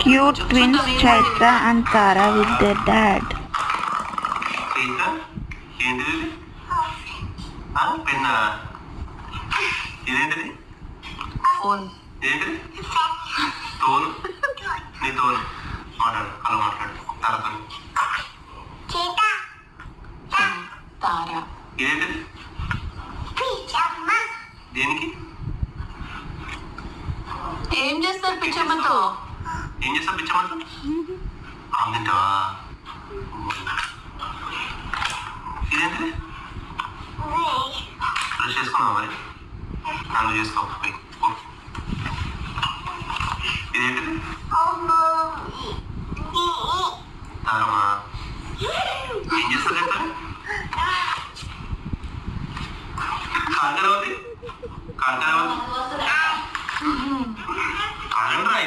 Cute twins Chaitra and Tara with their dad. Phone ఏంటి తోను నీ తోను మాట్లాడు అలా మాట్లాడు తారతో తార ఏంటిది దేనికి ఏం చేస్తారు పిచ్చమ్మతో ఏం చేస్తారు పిచ్చమ్మతో ఆమె తింటావా ఇదేంటిది బ్రష్ చేసుకున్నావా మరి నన్ను చేసుకోకపోయి